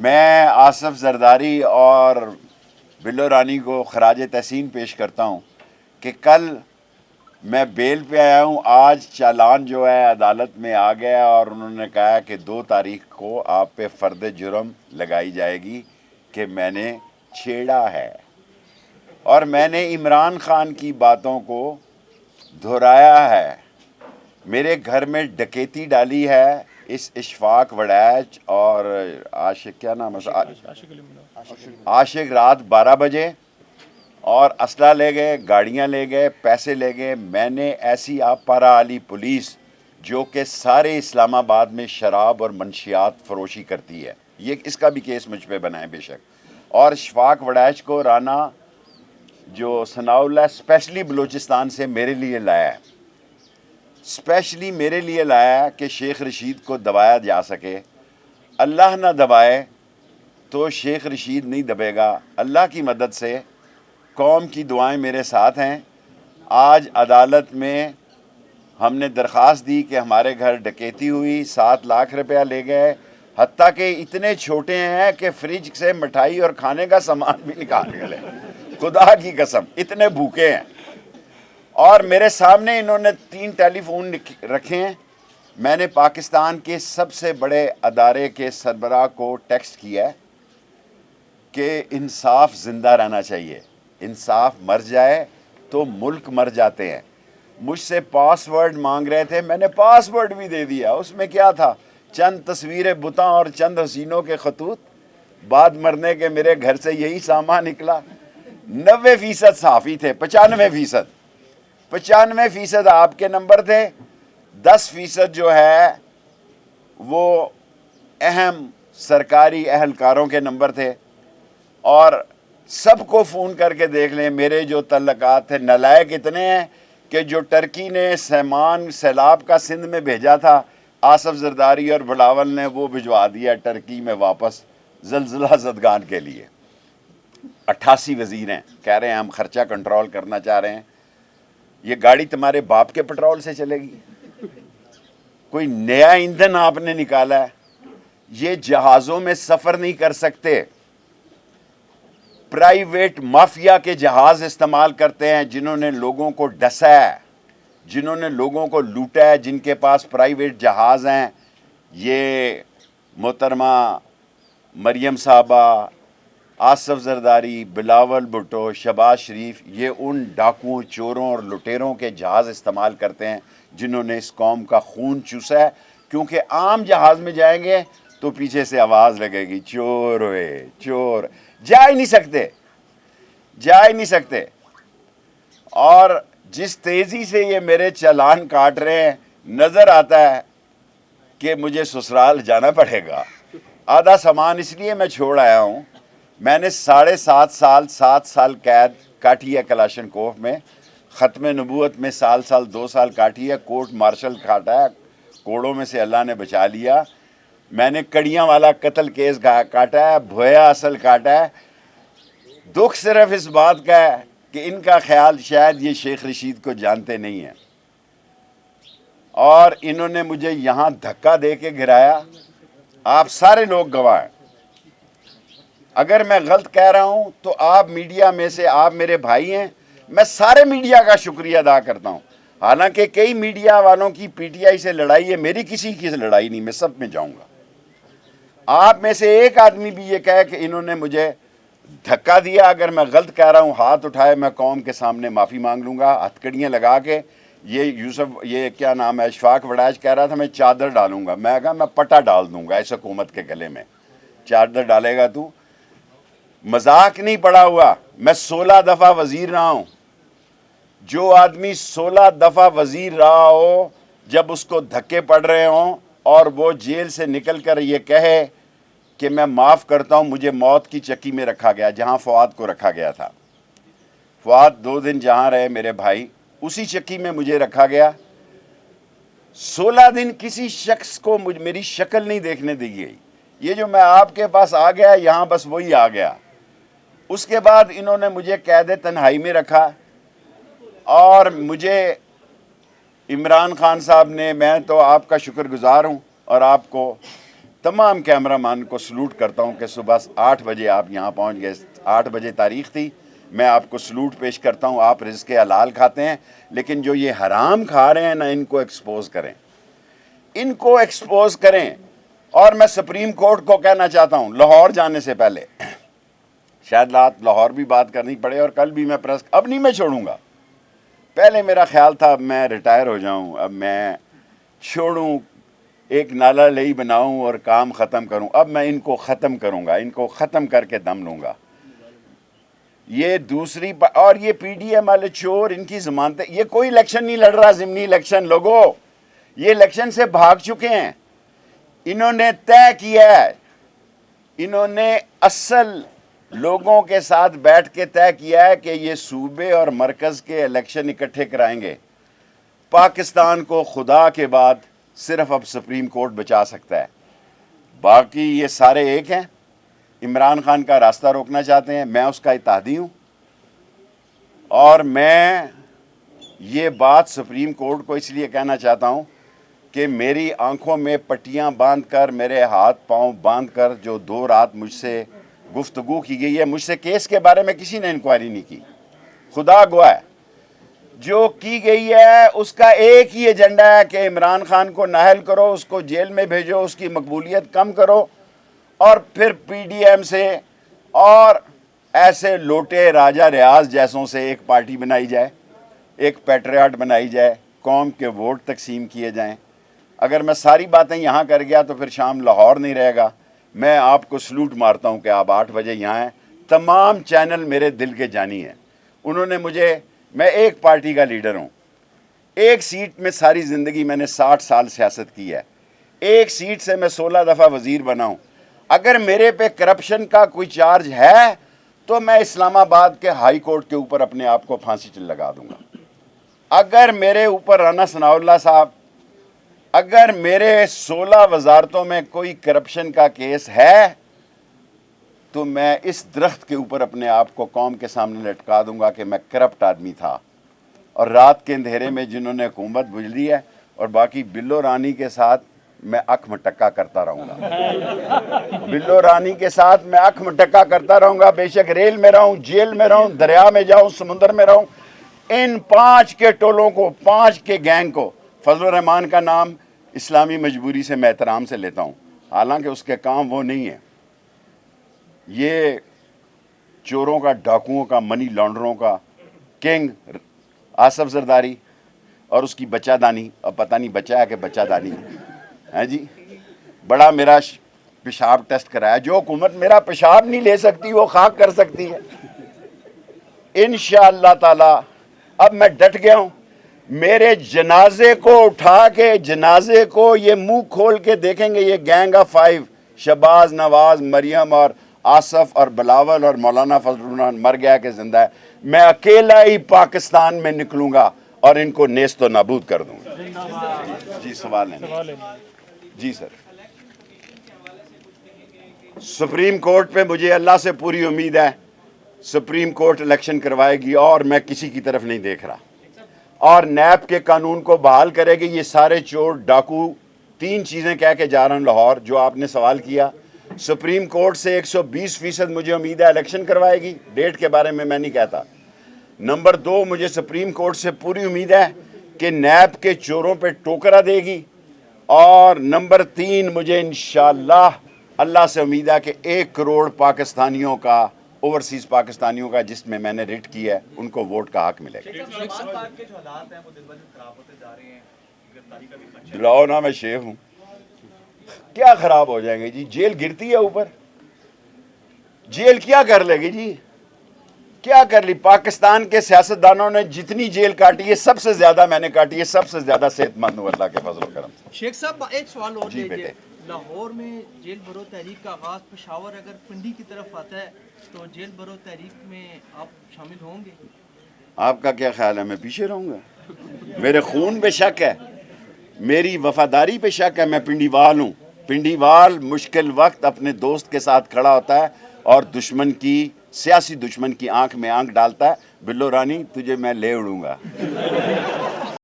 میں آصف زرداری اور بلو رانی کو خراج تحسین پیش کرتا ہوں کہ کل میں بیل پہ آیا ہوں، آج چالان جو ہے عدالت میں آ گیا اور انہوں نے کہا کہ 2 تاریخ کو آپ پہ فرد جرم لگائی جائے گی کہ میں نے چھیڑا ہے، اور میں نے عمران خان کی باتوں کو دہرایا ہے، میرے گھر میں ڈکیتی ڈالی ہے اس اشفاق وڑیچ اور عاشق کیا نام ہے عاشق رات 12 بجے، اور اسلحہ لے گئے، گاڑیاں لے گئے، پیسے لے گئے۔ میں نے ایسی پارا علی پولیس جو کہ سارے اسلام آباد میں شراب اور منشیات فروشی کرتی ہے، یہ اس کا بھی کیس مجھ پہ بنائے بے شک، اور اشفاق وڑیچ کو رانا جو ثناء اللہ اسپیشلی بلوچستان سے میرے لیے لایا ہے، اسپیشلی میرے لیے لایا کہ شیخ رشید کو دبایا جا سکے۔ اللہ نہ دبائے تو شیخ رشید نہیں دبے گا، اللہ کی مدد سے قوم کی دعائیں میرے ساتھ ہیں۔ آج عدالت میں ہم نے درخواست دی کہ ہمارے گھر ڈکیتی ہوئی، 7 لاکھ روپیہ لے گئے، حتیٰ کہ اتنے چھوٹے ہیں کہ فریج سے مٹھائی اور کھانے کا سامان بھی نکال کے لے، خدا کی قسم اتنے بھوکے ہیں۔ اور میرے سامنے انہوں نے 3 ٹیلی فون رکھے ہیں۔ میں نے پاکستان کے سب سے بڑے ادارے کے سربراہ کو ٹیکسٹ کیا ہے کہ انصاف زندہ رہنا چاہیے، انصاف مر جائے تو ملک مر جاتے ہیں۔ مجھ سے پاس ورڈ مانگ رہے تھے، میں نے پاس ورڈ بھی دے دیا۔ اس میں کیا تھا؟ چند تصویریں بتاں اور چند حسینوں کے خطوط، بعد مرنے کے میرے گھر سے یہی سامان نکلا۔ 90% صحافی تھے، 95% آپ کے نمبر تھے، 10% جو ہے وہ اہم سرکاری اہلکاروں کے نمبر تھے، اور سب کو فون کر کے دیکھ لیں میرے جو تعلقات تھے۔ نالائق اتنے ہیں کہ جو ٹرکی نے سیمان سیلاب کا سندھ میں بھیجا تھا، آصف زرداری اور بلاول نے وہ بھجوا دیا ٹرکی میں واپس زلزلہ زدگان کے لیے۔ 88 وزیر ہیں، کہہ رہے ہیں ہم خرچہ کنٹرول کرنا چاہ رہے ہیں۔ یہ گاڑی تمہارے باپ کے پٹرول سے چلے گی؟ کوئی نیا ایندھن آپ نے نکالا ہے؟ یہ جہازوں میں سفر نہیں کر سکتے، پرائیویٹ مافیا کے جہاز استعمال کرتے ہیں، جنہوں نے لوگوں کو ڈسا ہے، جنہوں نے لوگوں کو لوٹا ہے، جن کے پاس پرائیویٹ جہاز ہیں۔ یہ محترمہ مریم صاحبہ، آصف زرداری، بلاول بھٹو، شہباز شریف، یہ ان ڈاکوؤں، چوروں اور لٹیروں کے جہاز استعمال کرتے ہیں جنہوں نے اس قوم کا خون چوسا ہے، کیونکہ عام جہاز میں جائیں گے تو پیچھے سے آواز لگے گی چور ہوئے چور، جا ہی نہیں سکتے۔ اور جس تیزی سے یہ میرے چالان کاٹ رہے ہیں، نظر آتا ہے کہ مجھے سسرال جانا پڑے گا۔ آدھا سامان اس لیے میں چھوڑ آیا ہوں، میں نے 7.5 سال قید کاٹی ہے کلاشن کوف میں، ختم نبوت میں سال 2 سال کاٹی ہے، کورٹ مارشل کاٹا ہے، کوڑوں میں سے اللہ نے بچا لیا۔ میں نے کڑیاں والا قتل کیس کاٹا ہے، بھویا اصل کاٹا ہے۔ دکھ صرف اس بات کا ہے کہ ان کا خیال شاید یہ شیخ رشید کو جانتے نہیں ہیں، اور انہوں نے مجھے یہاں دھکا دے کے گرایا۔ آپ سارے لوگ گواہ ہیں، اگر میں غلط کہہ رہا ہوں تو آپ میڈیا میں سے، آپ میرے بھائی ہیں، میں سارے میڈیا کا شکریہ ادا کرتا ہوں۔ حالانکہ کئی میڈیا والوں کی پی ٹی آئی سے لڑائی ہے، میری کسی کی لڑائی نہیں، میں سب میں جاؤں گا۔ آپ میں سے ایک آدمی بھی یہ کہے کہ انہوں نے مجھے دھکا دیا، اگر میں غلط کہہ رہا ہوں ہاتھ اٹھائے، میں قوم کے سامنے معافی مانگ لوں گا، ہتھکڑیاں لگا کے۔ یہ کیا نام ہے، اشفاق وڑیچ کہہ رہا تھا میں چادر ڈالوں گا، میں کہا میں پٹا ڈال دوں گا اس حکومت کے گلے میں، چادر ڈالے گا تو؟ مذاق نہیں پڑا ہوا، میں 16 دفعہ وزیر رہا ہوں۔ جو آدمی 16 دفعہ وزیر رہا ہو، جب اس کو دھکے پڑ رہے ہوں اور وہ جیل سے نکل کر یہ کہے کہ میں معاف کرتا ہوں، مجھے موت کی چکی میں رکھا گیا جہاں فؤاد کو رکھا گیا تھا۔ فؤاد 2 دن جہاں رہے میرے بھائی، اسی چکی میں مجھے رکھا گیا۔ 16 دن کسی شخص کو میری شکل نہیں دیکھنے دی گئی۔ یہ جو میں آپ کے پاس آ گیا یہاں، بس وہی آ گیا۔ اس کے بعد انہوں نے مجھے قید تنہائی میں رکھا، اور مجھے عمران خان صاحب نے، میں تو آپ کا شکر گزار ہوں اور آپ کو تمام کیمرہ مین کو سلوٹ کرتا ہوں کہ صبح 8 بجے آپ یہاں پہنچ گئے. 8 بجے تاریخ تھی. میں آپ کو سلوٹ پیش کرتا ہوں. آپ رزق حلال کھاتے ہیں، لیکن جو یہ حرام کھا رہے ہیں نا، ان کو ایکسپوز کریں، ان کو ایکسپوز کریں. اور میں سپریم کورٹ کو کہنا چاہتا ہوں، لاہور جانے سے پہلے، شاید لاہور بھی بات کرنی پڑے، اور کل بھی میں پریس، اب نہیں میں چھوڑوں گا. پہلے میرا خیال تھا اب میں ریٹائر ہو جاؤں، اب میں چھوڑوں، ایک نالا لئی بناؤں اور کام ختم کروں. اب میں ان کو ختم کروں گا، ان کو ختم کر کے دم لوں گا. یہ دوسری اور یہ پی ڈی ایم والے چور، ان کی ضمانتیں، یہ کوئی الیکشن نہیں لڑ رہا، ضمنی الیکشن. لوگوں، یہ الیکشن سے بھاگ چکے ہیں. انہوں نے طے کیا ہے، انہوں نے اصل لوگوں کے ساتھ بیٹھ کے طے کیا ہے کہ یہ صوبے اور مرکز کے الیکشن اکٹھے کرائیں گے. پاکستان کو خدا کے بعد صرف اب سپریم کورٹ بچا سکتا ہے. باقی یہ سارے ایک ہیں، عمران خان کا راستہ روکنا چاہتے ہیں. میں اس کا اتحادی ہوں، اور میں یہ بات سپریم کورٹ کو اس لیے کہنا چاہتا ہوں کہ میری آنکھوں میں پٹیاں باندھ کر، میرے ہاتھ پاؤں باندھ کر جو 2 رات مجھ سے گفتگو کی گئی ہے، مجھ سے کیس کے بارے میں کسی نے انکوائری نہیں کی. خدا گواہ ہے، جو کی گئی ہے اس کا ایک ہی ایجنڈا ہے کہ عمران خان کو نااہل کرو، اس کو جیل میں بھیجو، اس کی مقبولیت کم کرو، اور پھر پی ڈی ایم سے اور ایسے لوٹے راجہ ریاض جیسوں سے ایک پارٹی بنائی جائے، ایک پیٹریاٹ بنائی جائے، قوم کے ووٹ تقسیم کیے جائیں. اگر میں ساری باتیں یہاں کر گیا تو پھر شام لاہور نہیں رہے گا. میں آپ کو سلوٹ مارتا ہوں کہ آپ 8 بجے یہاں ہیں. تمام چینل میرے دل کے جانی ہیں. انہوں نے مجھے، میں ایک پارٹی کا لیڈر ہوں، ایک سیٹ میں ساری زندگی میں نے 60 سال سیاست کی ہے، ایک سیٹ سے میں 16 دفعہ وزیر بنا ہوں. اگر میرے پہ کرپشن کا کوئی چارج ہے تو میں اسلام آباد کے ہائی کورٹ کے اوپر اپنے آپ کو پھانسی لگا دوں گا. اگر میرے اوپر رانا ثناء اللہ صاحب، اگر میرے 16 وزارتوں میں کوئی کرپشن کا کیس ہے تو میں اس درخت کے اوپر اپنے آپ کو قوم کے سامنے لٹکا دوں گا کہ میں کرپٹ آدمی تھا. اور رات کے اندھیرے میں جنہوں نے حکومت بجلی ہے، اور باقی بلو رانی کے ساتھ میں اکھ مٹکا کرتا رہوں گا. بلو رانی کے ساتھ میں اکھ مٹکا کرتا رہوں گا، بے شک ریل میں رہوں، جیل میں رہوں، دریا میں جاؤں، سمندر میں رہوں. ان 5 کے ٹولوں کو، 5 کے گینگ کو، فضل الرحمان کا نام اسلامی مجبوری سے میں احترام سے لیتا ہوں، حالانکہ اس کے کام وہ نہیں ہیں. یہ چوروں کا، ڈاکوؤں کا، منی لانڈروں کا کنگ آصف زرداری اور اس کی بچہ دانی، اب پتہ نہیں بچہ ہے کہ بچہ دانی ہے جی، بڑا میرا پیشاب ٹیسٹ کرایا. جو حکومت میرا پیشاب نہیں لے سکتی وہ خاک کر سکتی ہے. انشاءاللہ تعالی اب میں ڈٹ گیا ہوں. میرے جنازے کو اٹھا کے، جنازے کو یہ منہ کھول کے دیکھیں گے، یہ گینگ آف 5، شہباز، نواز، مریم اور آصف اور بلاول اور مولانا فضل الرحمان مر گیا کہ زندہ ہے. میں اکیلا ہی پاکستان میں نکلوں گا اور ان کو نیست و نابود کر دوں گا. جی سوال ہے. جی سر. سپریم کورٹ پہ مجھے اللہ سے پوری امید ہے، سپریم کورٹ الیکشن کروائے گی اور میں کسی کی طرف نہیں دیکھ رہا. اور نیب کے قانون کو بحال کرے گی. یہ سارے چور ڈاکو 3 چیزیں کہہ کے جا رہا ہوں لاہور، جو آپ نے سوال کیا. سپریم کورٹ سے 120% مجھے امید ہے الیکشن کروائے گی. ڈیٹ کے بارے میں نہیں کہتا. نمبر 2، مجھے سپریم کورٹ سے پوری امید ہے کہ نیب کے چوروں پہ ٹوکرا دے گی. اور نمبر 3، مجھے انشاءاللہ اللہ سے امید ہے کہ 1 کروڑ پاکستانیوں کا، اوورسیز پاکستانیوں کا، جس میں میں نے ریٹ کی ہے، ان کو ووٹ کا حق ملے گا. دلاؤ نا، میں شیخ ہوں. کیا خراب ہو جائیں گے جی؟ جیل گرتی ہے اوپر، جیل کیا کر لے گی جی؟ کیا کر لی؟ پاکستان کے سیاستدانوں نے جتنی جیل کاٹی ہے، سب سے زیادہ میں نے کاٹی ہے، سب سے زیادہ صحت مند ہوں اللہ کے فضل و کرم سے. شیخ صاحب ایک سوال اور جی بیٹے. لاہور میں جیل بھرو تحریک کا آغاز پشاور اگر پنڈی کی طرف آتا ہے تو جیل بھرو تحریک میں آپ شامل ہوں گے؟ آپ کا کیا خیال ہے؟ میں پیچھے رہوں گا؟ میرے خون پہ شک ہے، میری وفاداری پہ شک ہے. میں پنڈی وال ہوں. پنڈی وال مشکل وقت اپنے دوست کے ساتھ کھڑا ہوتا ہے اور دشمن کی، سیاسی دشمن کی آنکھ میں آنکھ ڈالتا ہے. بلو رانی تجھے میں لے اڑوں گا.